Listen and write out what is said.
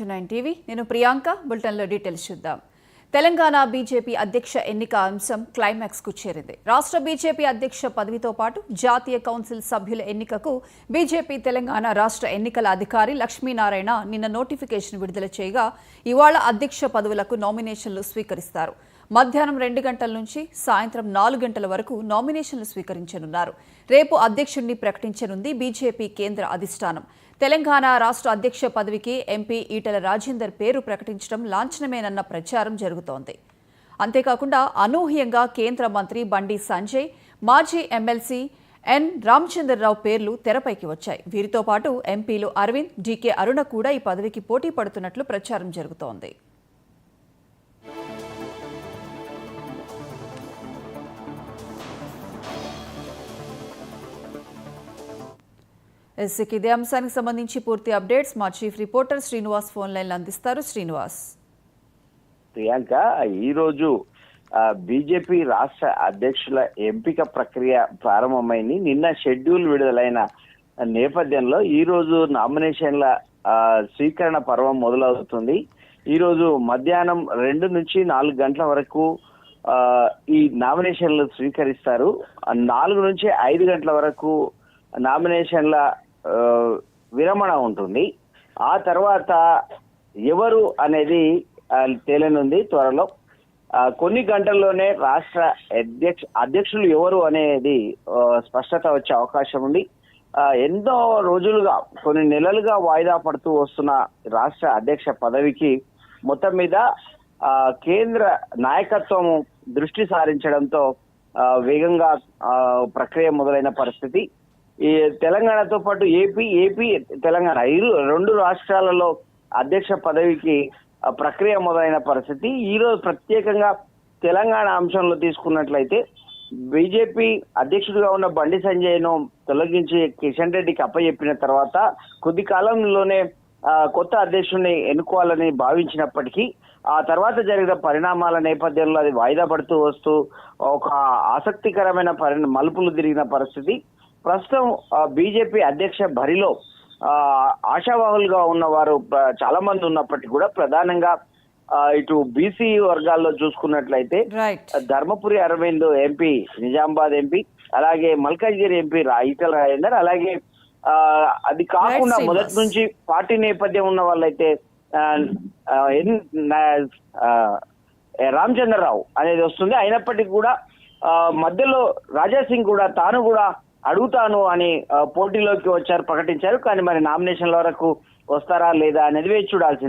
9 TV నేను ప్రియాంక బులెటిన్లో details చూద్దాం. తెలంగాణ బీజేపీ అధ్యక్ష ఎన్నిక అంశం క్లైమాక్స్ కు చేరింది. రాష్ట్ర బీజేపీ అధ్యక్ష పదవితో పాటు జాతీయ కౌన్సిల్ సభ్యుల ఎన్నికకు బీజేపీ తెలంగాణ రాష్ట్ర ఎన్నికల అధికారి లక్ష్మీనారాయణ నిన్న నోటిఫికేషన్ విడుదల చేయగా ఇవాళ అధ్యక్ష పదవులకు నామినేషన్లు స్వీకరిస్తారు. మధ్యాహ్నం 2 గంటల నుంచి సాయంత్రం 4 గంటల వరకు నామినేషన్లు స్వీకరించనున్నారు. రేపు అధ్యక్షుడిని ప్రకటించనుంది బీజేపీ కేంద్ర అధిష్టానం. తెలంగాణ రాష్ట్ర అధ్యక్ష పదవికి ఎంపీ ఈటెల రాజేందర్ పేరు ప్రకటించడం లాంఛనమేనన్న ప్రచారం జరుగుతోంది. అంతేకాకుండా అనూహ్యంగా కేంద్ర మంత్రి బండి సంజయ్, మాజీ ఎమ్మెల్సీ ఎన్ రామచంద్రరావు పేర్లు తెరపైకి వచ్చాయి. వీరితో పాటు ఎంపీలు అరవింద్, డీకే అరుణ కూడా ఈ పదవికి పోటీ పడుతున్నట్లు ప్రచారం జరుగుతోంది. ఇదే అంశానికి సంబంధించి పూర్తి అప్డేట్స్ మా చీఫ్ రిపోర్టర్ శ్రీనివాస్ ఫోన్ లైన్లో అందిస్తారు. శ్రీనివాస్. ప్రియాంక, ఈరోజు బీజేపీ రాష్ట్ర అధ్యక్షుల ఎంపిక ప్రక్రియ ప్రారంభమైంది. నిన్న షెడ్యూల్ విడుదలైన నేపథ్యంలో ఈరోజు నామినేషన్ల స్వీకరణ పర్వం మొదలవుతుంది. ఈరోజు మధ్యాహ్నం 2 నుంచి 4 గంటల వరకు ఈ నామినేషన్లు స్వీకరిస్తారు. 4 నుంచి 5 గంటల వరకు నామినేషన్ల విరమణ ఉంటుంది. ఆ తర్వాత ఎవరు అనేది తేలనుంది త్వరలో. కొన్ని గంటల్లోనే రాష్ట్ర అధ్యక్షులు ఎవరు అనేది స్పష్టత వచ్చే అవకాశం ఉంది. ఎన్నో రోజులుగా, కొన్ని నెలలుగా వాయిదా పడుతూ వస్తున్న రాష్ట్ర అధ్యక్ష పదవికి మొత్తం మీద కేంద్ర నాయకత్వం దృష్టి సారించడంతో వేగంగా ప్రక్రియ మొదలైన పరిస్థితి. ఈ తెలంగాణతో పాటు ఏపీ తెలంగాణ రెండు రాష్ట్రాలలో అధ్యక్ష పదవికి ప్రక్రియ మొదలైన పరిస్థితి. ఈరోజు ప్రత్యేకంగా తెలంగాణ అంశంలో తీసుకున్నట్లయితే బీజేపీ అధ్యక్షుడిగా ఉన్న బండి సంజయ్ను తొలగించి కిషన్ రెడ్డికి అప్పచెప్పిన తర్వాత కొద్ది కాలంలోనే కొత్త అధ్యక్షుడిని ఎన్నుకోవాలని భావించినప్పటికీ ఆ తర్వాత జరిగిన పరిణామాల నేపథ్యంలో అది వాయిదా పడుతూ వస్తూ ఒక ఆసక్తికరమైన మలుపులు తిరిగిన పరిస్థితి. ప్రస్తుతం బీజేపీ అధ్యక్ష బరిలో ఆశావాహులుగా ఉన్నవారు చాలా మంది ఉన్నప్పటికీ కూడా ప్రధానంగా ఇటు బీసీ వర్గాల్లో చూసుకున్నట్లయితే ధర్మపురి అరవింద్ ఎంపీ, నిజామాబాద్ ఎంపీ, అలాగే మల్కాజ్గిరి ఎంపీ ఈటెల రాజేందర్, అలాగే అది కాకుండా మొదటి నుంచి పార్టీ నేపథ్యం ఉన్న వాళ్ళైతే రామచంద్రరావు అనేది వస్తుంది. అయినప్పటికీ కూడా మధ్యలో రాజాసింగ్ కూడా తాను కూడా అడుగుతాను అని పోటీలోకి ప్రకటించారు. కానీ మరి నామినేషన్ల వరకు వస్తారా లేదా అనేది వేచి చూడాల్సింది.